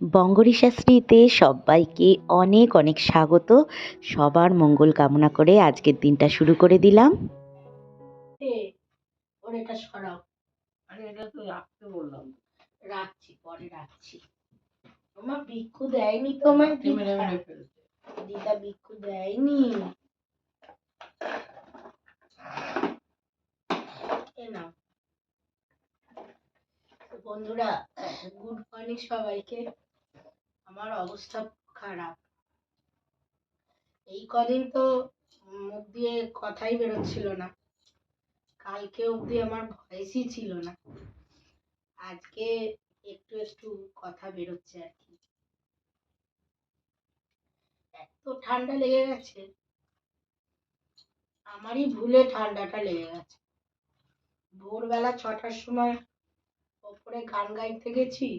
বঙ্গরি শাস্ত্রীতে সবাইকে অনেক অনেক স্বাগত। সবার মঙ্গল কামনা করে আজকের দিনটা শুরু করে দিলাম। এটা সরাও, এটা তো রাখতে বললাম। রাখছি, পরে রাখছি। তোমার ভিক্ষু দেয়নি, তোমার দিদা ভিক্ষু দেয়নি। বন্ধুরা, গুড মর্নিং সবাইকে। আমার অবস্থা খারাপ। এই কদিন তো মুখ দিয়ে কথাই বেরোচ্ছিল না। কালকে অবধি আমার ভয়েসই ছিল না। আজকে একটু একটু কথা বেরোচ্ছে আর কি। এত ঠান্ডা লেগে গেছে, আমারই ভুলে ঠান্ডাটা লেগে গেছে। ভোরবেলা 6টার সময় ওপরে গান গাইতে গেছি,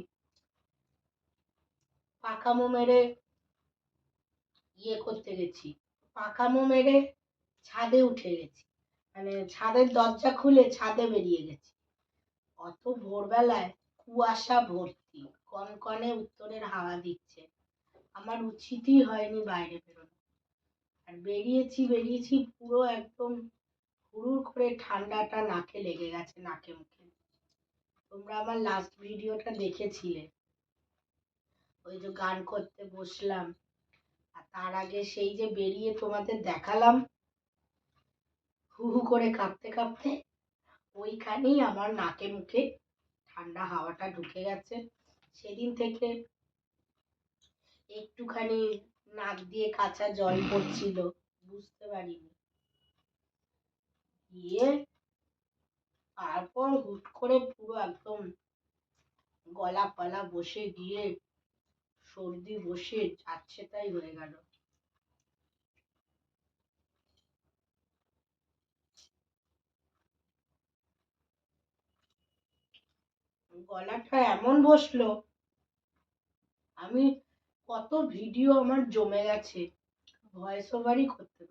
পাকামো মেরে করতে গেছি, পাকামো মেরে ছাদে উঠে গেছি, মানে ছাদের দরজা খুলে ছাদে বেরিয়ে গেছি। অত ভোরবেলায় কুয়াশা ভর্তি, কনকনে উত্তরের হাওয়া দিচ্ছে। আমার উচিতই হয়নি বাইরে বেরোনো। আর বেরিয়েছি পুরো একদম হুড়ুর করে ঠান্ডাটা নাকে লেগে গেছে, নাকে মুখে। তোমরা আমার লাস্ট ভিডিওটা দেখেছিলে, ওই যে গান করতে বসলাম, আর তার আগে সেই যে বেরিয়ে তোমাদের দেখালাম হু হু করে কাঁপতে কাঁপতে, ওইখানেই আমার নাকে মুখে ঠান্ডা হাওয়াটা ঢুকে গেছে। সেদিন থেকে একটুখানি নাক দিয়ে কাঁচা জল পড়ছিল, বুঝতে পারিনি। গিয়ে তারপর হুট করে পুরো একদম গলা পালা বসে গিয়ে সর্দি বসে যাচ্ছে তাই হয়ে গেল। গলাটা এমন বসলো, আমি কত ভিডিও আমার জমে গেছে, ভয়েস ওভারই করতে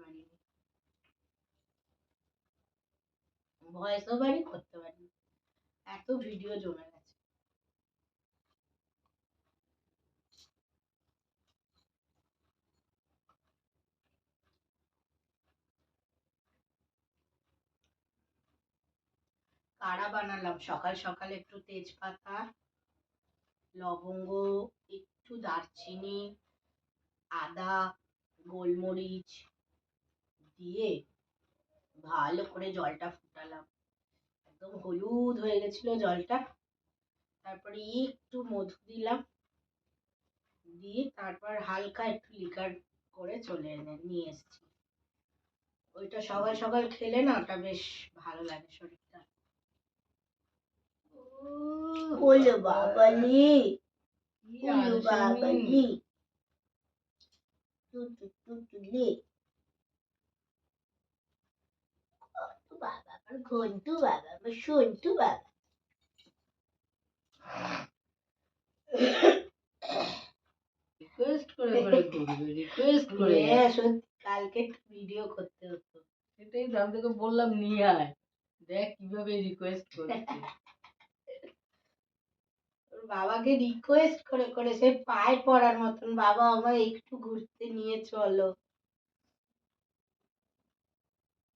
পারিনি, এত ভিডিও জমে গেছে। কাড়া বানালাম সকাল সকাল, একটু তেজপাতা, লবঙ্গ, একটু দারচিনি, আদা, গোলমরিচ দিয়ে ভালো করে জলটা ফুটালাম, একদম হলুদ হয়ে গেছিল জলটা। তারপরে একটু মধু দিলাম, দিয়ে তারপর হালকা একটু লিকার করে নিয়ে এসেছি। ওইটা সকাল সকাল খেলে না, ওটা বেশ ভালো লাগে শরীরটা। ওলে বাবালি, ওলে বাবালি, তুতুলে বাবা, আমার ঘন্টু বাবা, আমার সন্টু বাবা। রিকোয়েস্ট করে করবে, রিকোয়েস্ট করে। হ্যাঁ সত্যি, কালকে ভিডিও করতে হতো, সেটাই তো আমি তোকে বললাম নিয়ে আয়, দেখ কিভাবে রিকোয়েস্ট করছে। ওর বাবাকে রিকোয়েস্ট করে করে সে পায় পড়ার মতন, বাবা আমায় একটু ঘুরতে নিয়ে চলো।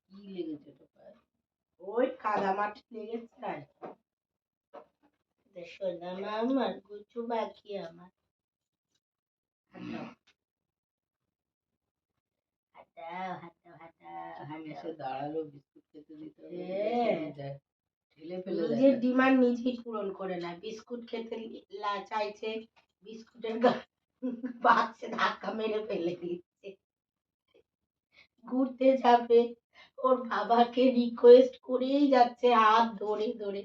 কি লেগেছে তো পায়? ওই কাদা মাটি লেগেছে আর সোনা মা, আমার গুচু বাকি, আমার দাঁড়ালো বিস্কুট খেতে দিতে নিজের ডিমান্ড নিজেই পূরণ করে নেয়। বিস্কুট খেতে চাইছে, বিস্কুটের বাক্সে ধাক্কা মেরে ফেলে দিচ্ছে। ঘুরতে যাবে, ওর বাবাকে রিকোয়েস্ট করেই যাচ্ছে হাত ধরে ধরে,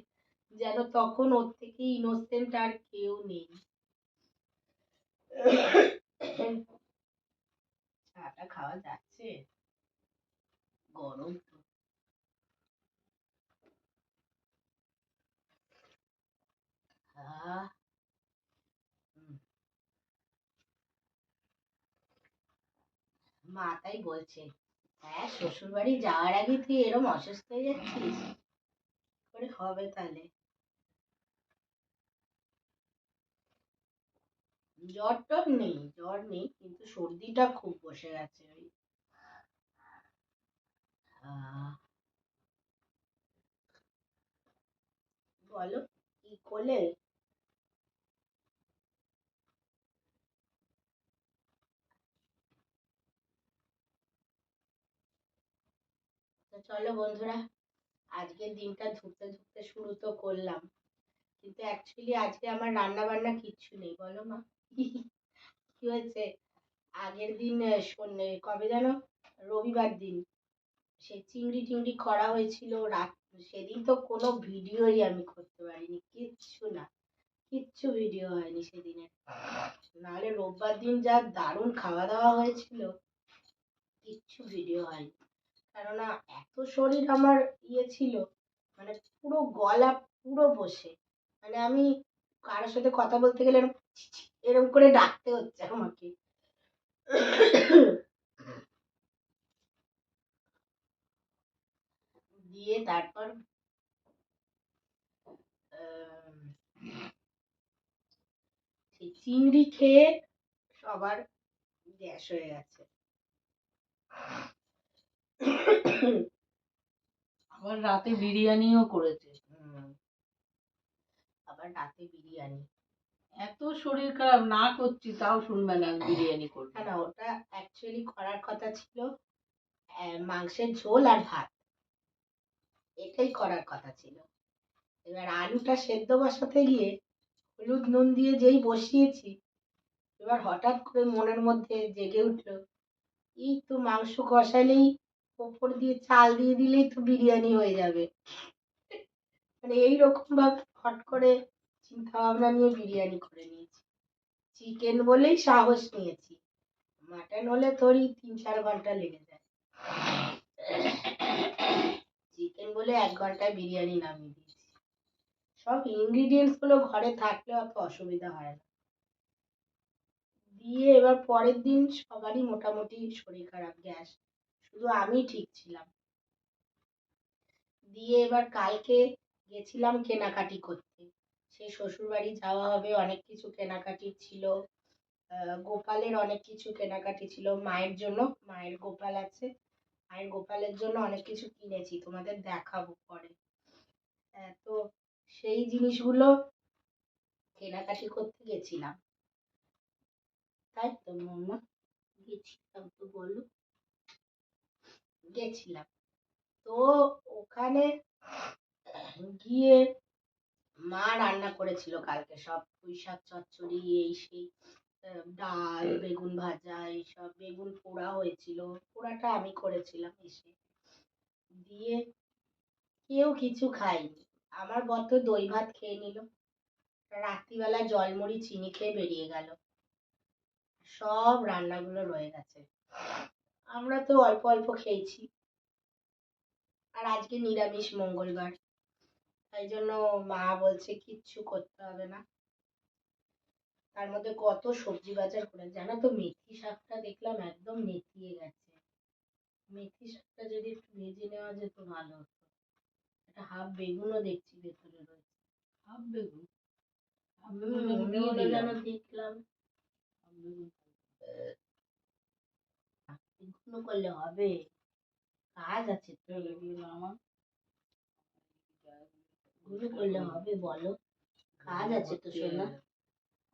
যেন তখন ওর থেকে ইনোসেন্ট আর কেউ নেই। চাটা খাওয়া যাচ্ছে, গরম তো। মা তাই বলছে, হ্যাঁ শ্বশুর বাড়ি যাওয়ার আগে তুই এরম অসুস্থ হয়ে যাচ্ছিস, করে হবে তাহলে? জ্বর টর নেই, জ্বর নেই, কিন্তু সর্দিটা খুব বসে গেছে। ওই বলো কি করলে? তো চলো বন্ধুরা, আজকের দিনটা ধুকতে ধুকতে শুরু তো করলাম, কিন্তু অ্যাকচুয়ালি আজকে আমার রান্না বান্না কিচ্ছু নেই। বলো মা কি হয়েছে? আগের দিন কবে যেন, রবিবার দিন সে চিংড়ি টিংড়ি করা হয়েছিল রাত, সেদিন তো কোনো ভিডিওই আমি করতে পারিনি, কিচ্ছু না, কিচ্ছু ভিডিও হয়নি সেদিনে। নাহলে রোববার দিন যা দারুণ খাওয়া দাওয়া হয়েছিল, কিচ্ছু ভিডিও হয়নি। কেননা এত শরীর আমার ছিল, মানে পুরো গলা পুরো বসে, মানে আমি কারোর সাথে কথা বলতে গেলে এরকম ছি ছি এরকম করে ডাকতে হচ্ছে আমাকে। দিয়ে তারপর সেই চিংড়ি খেয়ে সবার গ্যাস হয়ে গেছে। আবার রাতে বিরিয়ানিও করেছে। আবার রাতে বিরিয়ানি। এত শরীর খারাপ, না করছি তাও শুনবে না বিরিয়ানি করবে। না ওটা অ্যাকচুয়ালি করার কথা ছিল মাংসের ঝোল আর ভাত, এটাই করার কথা ছিল। এবার আলুটা সেদ্ধ বসাতে গিয়ে হলুদ নুন দিয়ে যেই বসিয়েছি, এবার হঠাৎ করে মনের মধ্যে জেগে উঠলো, এই তো মাংস কষালেই ওপর দিয়ে চাল দিয়ে দিলেই তো বিরিয়ানি হয়ে যাবে। মানে এইরকম ভাবে হট করে চিন্তা ভাবনা নিয়ে বিরিয়ানি করে নিয়েছি। চিকেন বলেই সাহস নিয়েছি, মাটন হলে তোরই 3-4 ঘন্টা লেগে যায়। চিকেন বলে 1 ঘন্টায় বিরিয়ানি নামিয়ে দিয়েছি। সব ইনগ্রিডিয়েন্টস গুলো ঘরে থাকলে অত অসুবিধা হয় না। দিয়ে এবার পরের দিন সবারই মোটামুটি শরীর খারাপ, গ্যাস, শুধু আমি ঠিক ছিলাম। দিয়ে এবার কালকে গেছিলাম কেনাকাটি করতে, সেই শ্বশুর বাড়ি যাওয়া হবে, অনেক কিছু কেনাকাটি ছিল, গোপালের অনেক কিছু কেনাকাটি ছিল, মায়ের জন্য, মায়ের গোপাল আছে, মায়ের গোপালের জন্য অনেক কিছু কিনেছি, তোমাদের দেখাবো পরে। তো সেই জিনিসগুলো কেনাকাটি করতে গেছিলাম, তাই তো মাম্মা, গেছিলাম তো বলো, গেছিলাম। তো ওখানে গিয়ে মা রান্না করেছিল কালকে সব, পুঁই শাক চচ্চড়ি, এই সেই, ডাল, বেগুন ভাজা, এইসব, বেগুন পোড়া হয়েছিল, পোড়াটা আমি করেছিলাম এসে। দিয়ে কেউ কিছু খায়নি, আমার বর তো দই ভাত খেয়ে নিল, রাত্রিবেলা জলমুড়ি চিনি খেয়ে বেরিয়ে গেল, সব রান্নাগুলো রয়ে গেছে, আমরা তো অল্প অল্প খেয়েছি। আর আজকে নিরামিষ মঙ্গলবার, তাই জন্য মা বলছে কিচ্ছু করতে হবে না। তার মধ্যে কত সবজি বাজার করে, জানো তো মেথি শাকটা দেখলাম একদম নেতিয়ে গেছে, মেথি শাকটা যদি একটু ভেজে নেওয়া যেত ভালো হতো। একটা হাফ বেগুনও দেখছি ভেতরে রয়েছে। হাফ বেগুন, হাফ মনে বেগুন দিয়ে হলো যেন দিলাম। দেখলাম। হাফ বেগুন এগুলো করলে হবে? কাজ আছে তো, চলে গেল আমার। এগুলো করলে হবে বলো? কাজ আছে তো সোনা,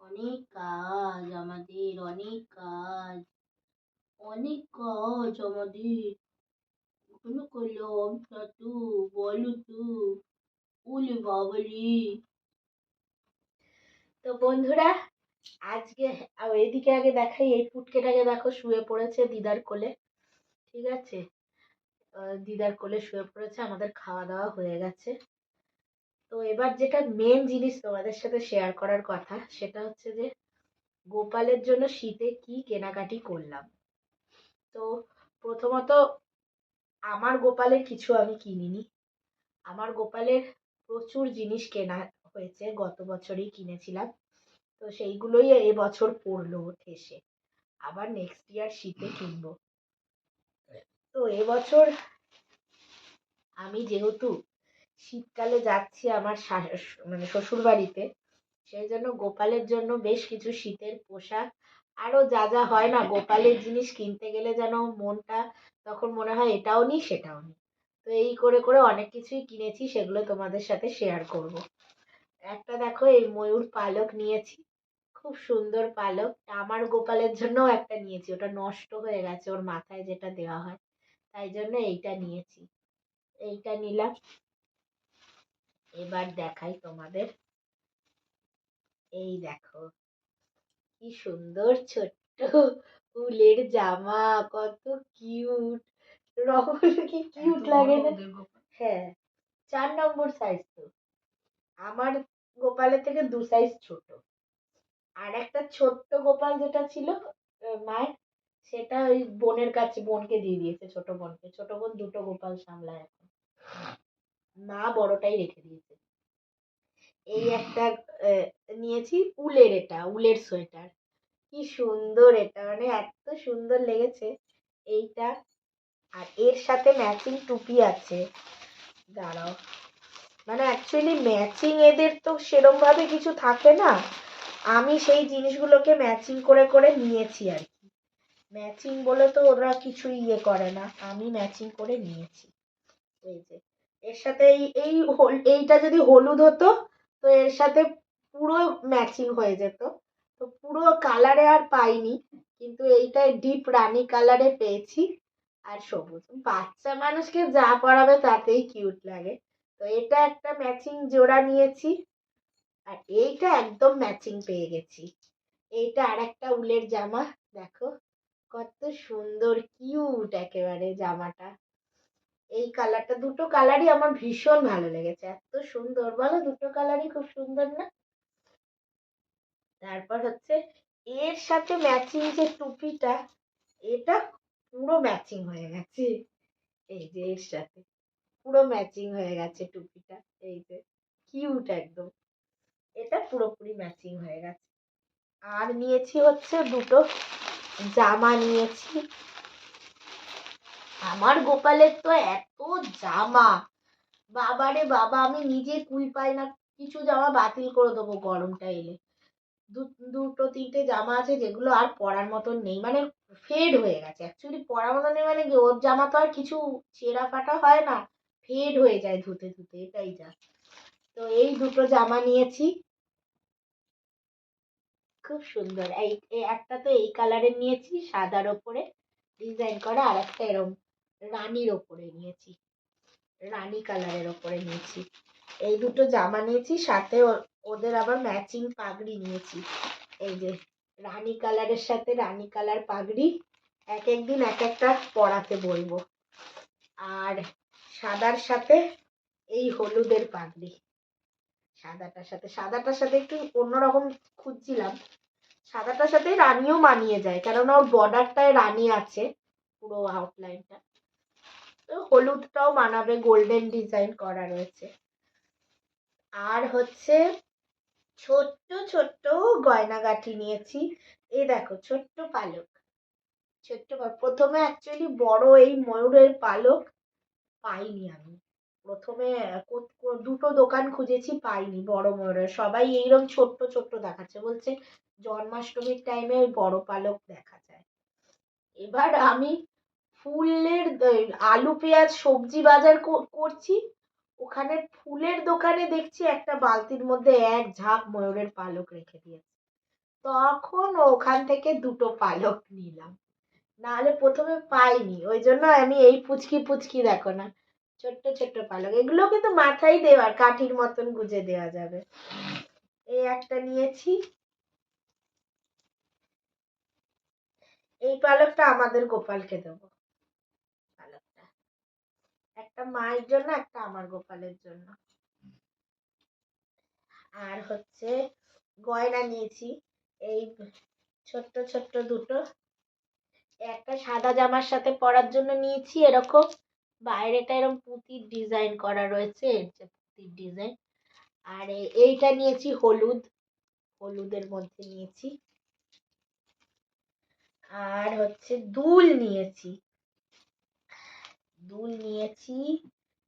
অনেক কাজ আমাদের, অনেক কাজ, অনেক কাজ আমাদের, এগুলো করলে হবে না তো, বলো তো, ওলে বাবালি। তো বন্ধুরা, আজকে এদিকে আগে দেখাই, এই পুটকেটাকে দেখো শুয়ে পড়েছে দিদার কোলে, ঠিক আছে, দিদার কোলে শুয়ে পড়েছে, আমাদের খাওয়া দাওয়া হয়ে গেছে। তো এবার যেটা মেন জিনিস তোমাদের সাথে শেয়ার করার কথা, সেটা হচ্ছে যে গোপালের জন্য শীতে কি কেনাকাটি করলাম। তো প্রথমত আমার গোপালের কিছু আমি কিনিনি, আমার গোপালের প্রচুর জিনিস কেনা হয়েছে, গত বছরই কিনেছিলাম, তো সেইগুলোই এবছর পড়লো এসে, আবার নেক্সট ইয়ার শীতে কিনবো। তো এবছর আমি যেহেতু শীতকালে যাচ্ছি আমার মানে শ্বশুর বাড়িতে, সেই জন্য গোপালের জন্য বেশ কিছু শীতের পোশাক আরো যা যা হয় না, গোপালের জিনিস কিনতে গেলে যেন মনটা তখন মনে হয় এটাও নি সেটাও নি। তো এই করে করে অনেক কিছুই কিনেছি, সেগুলো তোমাদের সাথে শেয়ার করব। একটা দেখো এই ময়ূর পালক নিয়েছি, খুব সুন্দর পালক। আমার গোপালের জন্যও একটা নিয়েছি, ওটা নষ্ট হয়ে গেছে, ওর মাথায় যেটা দেওয়া হয়, তাই জন্য এইটা নিয়েছি। এইটা নিলাম। এবার দেখাই তোমাদের, এই দেখো কি সুন্দর ছোট্ট উলের জামা, কত কিউট, রঙগুলো কি কিউট এত লাগে বড় না? ওদের গোপাল। হ্যাঁ, 4 নম্বর সাইজ তো। আমার গোপালের থেকে 2 সাইজ ছোট। আর একটা ছোট্ট গোপাল যেটা ছিল মায়ের, সেটা ওই বোনের কাছে, বোনকে দিয়ে দিয়েছে, ছোট বোনকে। ছোট বোন দুটো গোপাল সামলায় এখন, মা বড়টাই রেখে দিয়েছে। এই একটা নিয়েছি উলের, এটা উলের সোয়েটার, কি সুন্দর, এটা মানে এত সুন্দর লেগেছে এইটা। আর এর সাথে ম্যাচিং টুপি আছে, দাঁড়াও, মানে অ্যাকচুয়ালি ম্যাচিং এদের তো সেরম ভাবে কিছু থাকে না, আমি সেই জিনিসগুলোকে ম্যাচিং করে করে নিয়েছি আর কি। ম্যাচিং বলে তো ওরা কিছু ইয়ে করে না, আমি ম্যাচিং করে নিয়েছি। এই যে এর সাথে এইটা যদি হলুদ হতো তো এর সাথে পুরো ম্যাচিং হয়ে যেত, তো পুরো কালারে আর পাইনি, কিন্তু এইটাই ডিপ রানী কালারে পেয়েছি। আর সবুজ, বাচ্চা মানুষকে যা পরাবে তাতেই কিউট লাগে। তো এটা একটা ম্যাচিং জোড়া নিয়েছি। আর এইটা একদম ম্যাচিং পেয়ে গেছি। এইটা আর একটা উলের জামা, দেখো কত সুন্দর কিউট একেবারে জামাটা। এই কালারটা, দুটো কালারই আমার ভীষণ ভালো লেগেছে, এত সুন্দর, বলো দুটো কালারই খুব সুন্দর না? তারপর হচ্ছে এর সাথে ম্যাচিং যে টুপিটা, এটা পুরো ম্যাচিং হয়ে গেছে। এই যে এর সাথে পুরো ম্যাচিং হয়ে গেছে টুপিটা, এই যে কিউট একদম, এটা পুরোপুরি ম্যাচিং হয়ে গেছে। আর নিয়েছি হচ্ছে দুটো জামা নিয়েছি। আমার গোপালের তো এত জামা, বাবারে বাবা, আমি নিজে কুল পাই না, কিছু জামা বাতিল করে দেবো গরমটা এলে। দুটো তিনটে জামা আছে যেগুলো আর পরার মতন নেই, মানে ফেড হয়ে গেছে। অ্যাকচুয়ালি পরার মতন নেই মানে কি, ওর জামা তো আর কিছু ছেঁড়া ফাটা হয় না, ফেড হয়ে যায় ধুতে ধুতে, এটাই যা। তো এই দুটো জামা নিয়েছি, খুব সুন্দর। এই একটা তো এই কালারের নিয়েছি সাদার ওপরে ডিজাইন করা, আর একটা এরম রানীর ওপরে নিয়েছি, রানী কালারের ওপরে নিয়েছি। এই দুটো জামা নিয়েছি, সাথে ওদের আবার ম্যাচিং পাগড়ি নিয়েছি। এই যে রানী কালারের সাথে রানী কালার পাগড়ি, এক একদিন এক একটা পরাতে বলবো। আর সাদার সাথে এই হলুদের পাগড়ি, সাদাটার সাথে একটু অন্যরকম খুঁজছিলাম, সাদাটার সাথে রানীও মানিয়ে যায়, কেননা ওর বর্ডারটায় রানী আছে পুরো আউটলাইনটা, তো হলুদটাও মানাবে, গোল্ডেন ডিজাইন করা রয়েছে। আর হচ্ছে ছোট্ট ছোট্ট গয়নাগাটি নিয়েছি, এই দেখো ছোট্ট পালক, প্রথমে অ্যাকচুয়ালি বড় এই ময়ূরের পালক পাইনি আমি, প্রথমে দুটো দোকান খুঁজেছি, পাইনি বড় ময়ূরের, সবাই এইরকম ছোট্ট ছোট্ট দেখাচ্ছে, বলছে জন্মাষ্টমীর টাইমে ওই বড় পালক দেখা যায়। এবার আমি ফুলের আলু পেঁয়াজ সবজি বাজার করছি, ওখানে ফুলের দোকানে দেখছি একটা বালতির মধ্যে এক ঝাঁক ময়ূরের পালক রেখে দিয়েছে, তখন ওখান থেকে দুটো পালক নিলাম, নাহলে প্রথমে পাইনি। ওই জন্য আমি এই পুচকি পুচকি দেখো না, ছোট্ট ছোট্ট পালক, এগুলো কিন্তু মাথায় দেওয়ার, কাঠির মতন গুজে দেওয়া যাবে। এই একটা নিয়েছি, এই পালকটা আমাদের গোপালকে দেবো, পালকটা একটা মায়ের জন্য, একটা আমার গোপালের জন্য। আর হচ্ছে গয়না নিয়েছি, এই ছোট্ট ছোট্ট দুটো, একটা সাদা জামার সাথে পরার জন্য নিয়েছি এরকম, বাইরেটা এরকম পুঁতির ডিজাইন করা রয়েছে, এর যে পুঁতির ডিজাইন। আর এইটা নিয়েছি হলুদ, হলুদের মধ্যে নিয়েছি। আর হচ্ছে দুল নিয়েছি, দুল নিয়েছি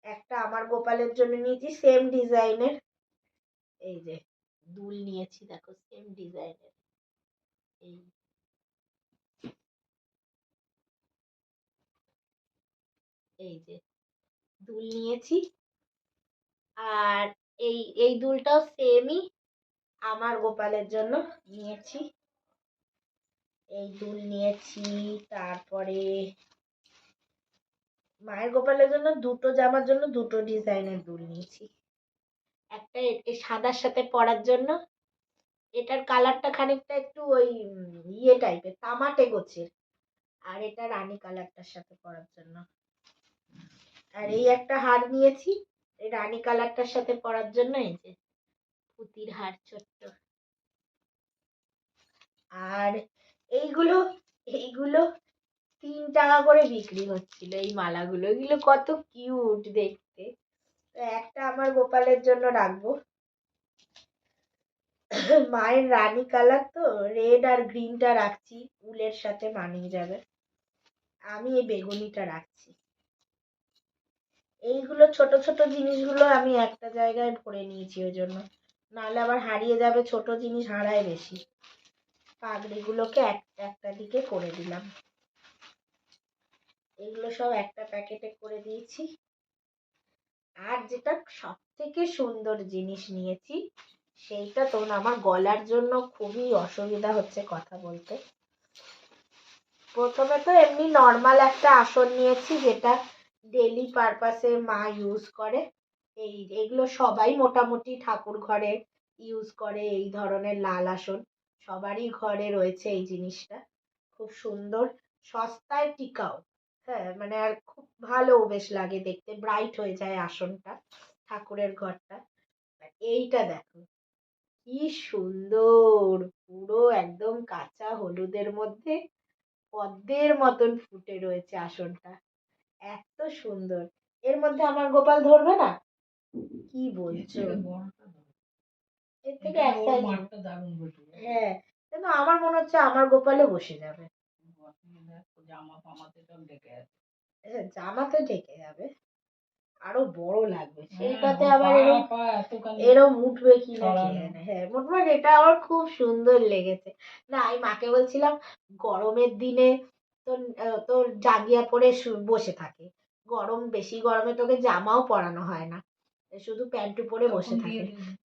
একটা আমার গোপালের জন্য নিয়েছি সেম ডিজাইনের, এই যে দুল নিয়েছি, দেখো সেম ডিজাইনের। এই এই যে দুল নিয়েছি, আর এই এই দুলটাও সেমই আমার গোপালের জন্য নিয়েছি। এই দুল নিয়েছি। তারপরে মায়ের গোপালের জন্য দুটো জামার জন্য দুটো ডিজাইনের দুল নিয়েছি। একটা সাদার সাথে পরার জন্য, এটার কালারটা খানিকটা একটু ওই ইয়ে টাইপের, তামাটে গোছের। আর এটা রানী কালারটার সাথে পরার জন্য। আর এই একটা হার নিয়েছি এই রানী কালারটার সাথে পরার জন্য, এই যে পুতির হার ছোট্ট। আর এইগুলো এইগুলো 3 টাকা করে বিক্রি হচ্ছিল, এই মালাগুলো। এগুলো কত কিউট দেখতে। তো একটা আমার গোপালের জন্য রাখবো। মায়ের রানী কালার তো, রেড আর গ্রিনটা রাখছি, উলের সাথে মানিয়ে যাবে। আমি এই বেগুনিটা রাখছি। এইগুলো ছোট ছোট জিনিসগুলো আমি একটা জায়গায় ভরে নিয়েছি ওই জন্য, নাহলে আবার হারিয়ে যাবে। ছোট জিনিস হারায় বেশি। পাগড়িগুলোকে একটা দিকে করে দিলাম। এগুলো সব একটা প্যাকেটে করে দিয়েছি। আর যেটা সব থেকে সুন্দর জিনিস নিয়েছি, সেইটা তো আমার গলার জন্য খুবই অসুবিধা হচ্ছে কথা বলতে। প্রথমে তো এমনি নর্মাল একটা আসন নিয়েছি, যেটা ডেলি পারপাসে মা ইউজ করে। এগুলো সবাই মোটামুটি ঠাকুর ঘরে ইউজ করে, এই ধরনের লাল আসন সবারই ঘরে রয়েছে। এই জিনিসটা খুব সুন্দর, সস্তায় টিকাও। হ্যাঁ, মানে আর খুব ভালো বেশ লাগে দেখতে, ব্রাইট হয়ে যায় আসনটা, ঠাকুরের ঘরটা। এইটা দেখো কি সুন্দর, পুরো একদম কাঁচা হলুদের মধ্যে পদ্মের মতন ফুটে রয়েছে আসনটা, এত সুন্দর। এর মধ্যে আমার গোপাল ধরবে না? কি বলছো? এর থেকে এক সাইজ। হ্যাঁ, কিন্তু আমার মনে হচ্ছে আমার গোপালে বসে যাবে। হ্যাঁ, জামা তো ঢেকে যাবে, আরো বড় লাগবে সেইটাতে। আবার এরম উঠবে কি না কে জানে। হ্যাঁ, মোটমাট এটা আমার খুব সুন্দর লেগেছে। না, আমি মাকে বলছিলাম গরমের দিনে তোর জাঙ্গিয়া পরে বসে থাকে, বেশি গরমে তোকে জামাও পরানো হয় না, শুধু প্যান্টু পরে বসে থাকে।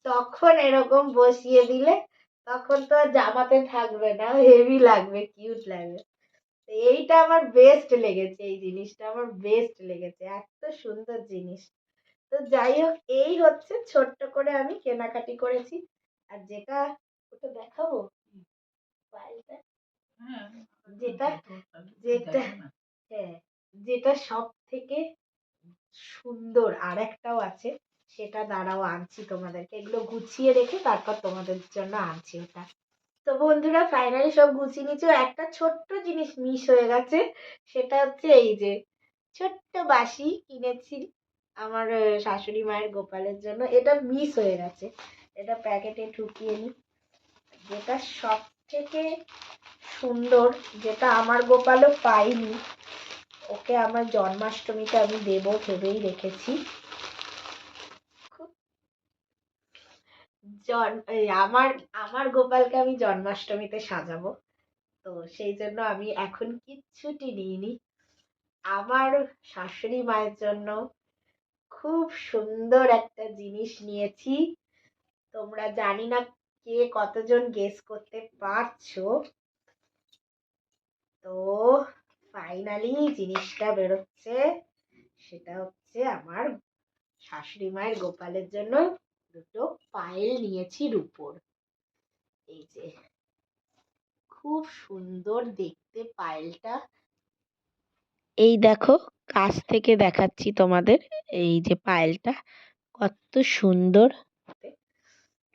তখন এরকম বসিয়ে দিলে তখন তো আর জামাতে থাকবে না, হেভি লাগবে, কিউট লাগবে। এইটা আমার বেস্ট লেগেছে, এই জিনিসটা আমার বেস্ট লেগেছে, এত সুন্দর জিনিস। তো যাই হোক, এই হচ্ছে ছোট্ট করে আমি কেনাকাটি করেছি। আর যেটা, ওটা দেখাবো পায়েলটা, যেটা যেটা হ্যাঁ, যেটা সব থেকে সুন্দর আর একটাও আছে, সেটা দাঁড়াও আনছি তোমাদেরকে। এগুলো গুছিয়ে রেখে তারপর তোমাদের জন্য আনছি ওটা। তো বন্ধুরা, ফাইনালি সব গুছিয়ে নিচ্ছি। একটা ছোট্ট জিনিস মিস হয়ে গেছে, সেটা হচ্ছে এই যে ছোট্ট বাঁশি কিনেছি আমার শাশুড়ি মায়ের গোপালের জন্য। এটা মিস হয়ে গেছে, এটা প্যাকেটে ঢুকিয়ে নি। যেটা সব থেকে সুন্দর, যেটা আমার গোপালও পাইনি, ওকে আমার জন্মাষ্টমীতে আমি দেবো ভেবেই রেখেছি। আমার আমার গোপালকে আমি জন্মাষ্টমীতে সাজাবো, তো সেই জন্য আমি এখন কিচ্ছুটি নিইনি। আমার শাশুড়ি মায়ের জন্য খুব সুন্দর একটা জিনিস নিয়েছি। তোমরা জানি না কে কতজন গেস করতে পারছো। তো ফাইনালি জিনিসটা বেরোচ্ছে, সেটা হচ্ছে আমার শাশুড়ি মায়ের গোপালের জন্য দুটো পায়েল নিয়েছি রূপোর। এই যে খুব সুন্দর দেখতে পায়েলটা। এই দেখো, কাছ থেকে দেখাচ্ছি তোমাদের। এই যে পায়েলটা কত সুন্দর।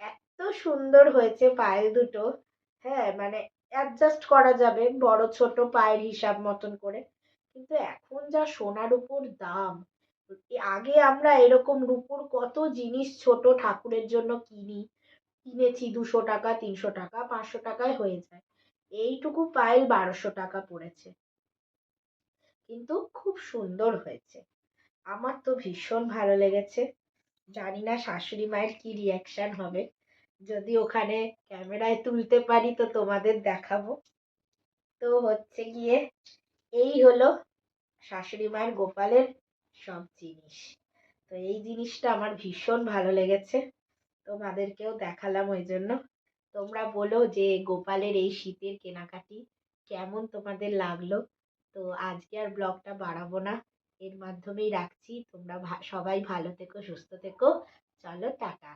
এত সুন্দর হয়েছে পায়েল দুটো। হ্যাঁ, মানে অ্যাডজাস্ট করা যাবে বড় ছোট পায়ের হিসাব মতন করে। কিন্তু এখন যা সোনা রূপোর দাম, আগে আমরা এরকম রূপোর কত জিনিস ছোট ঠাকুরের জন্য কিনেছি 200 টাকা 300 টাকা 500 টাকায় হয়ে যায়। এইটুকু পায়েল 1200 টাকা পড়েছে, কিন্তু খুব সুন্দর হয়েছে। আমার তো ভীষণ ভালো লেগেছে। জানি না শাশুড়ি মায়ের কি রিয়াকশন হবে, যদি ওখানে ক্যামেরায় তুলতে পারি তো তোমাদের দেখাবো। তো হচ্ছে গিয়ে এই হলো শাশুড়ি মায়ের গোপালের সব জিনিস। তো এই জিনিসটা আমার ভীষণ ভালো লেগেছে, তোমাদেরকেও দেখালাম ওই জন্য। তোমরা বলো যে গোপালের এই শীতের কেনাকাটি কেমন তোমাদের লাগলো। তো আজকে আর ব্লগটা বাড়াবো না, এর মাধ্যমেই রাখছি। তোমরা সবাই ভালো থেকো, সুস্থ থেকো। চলো টাটা।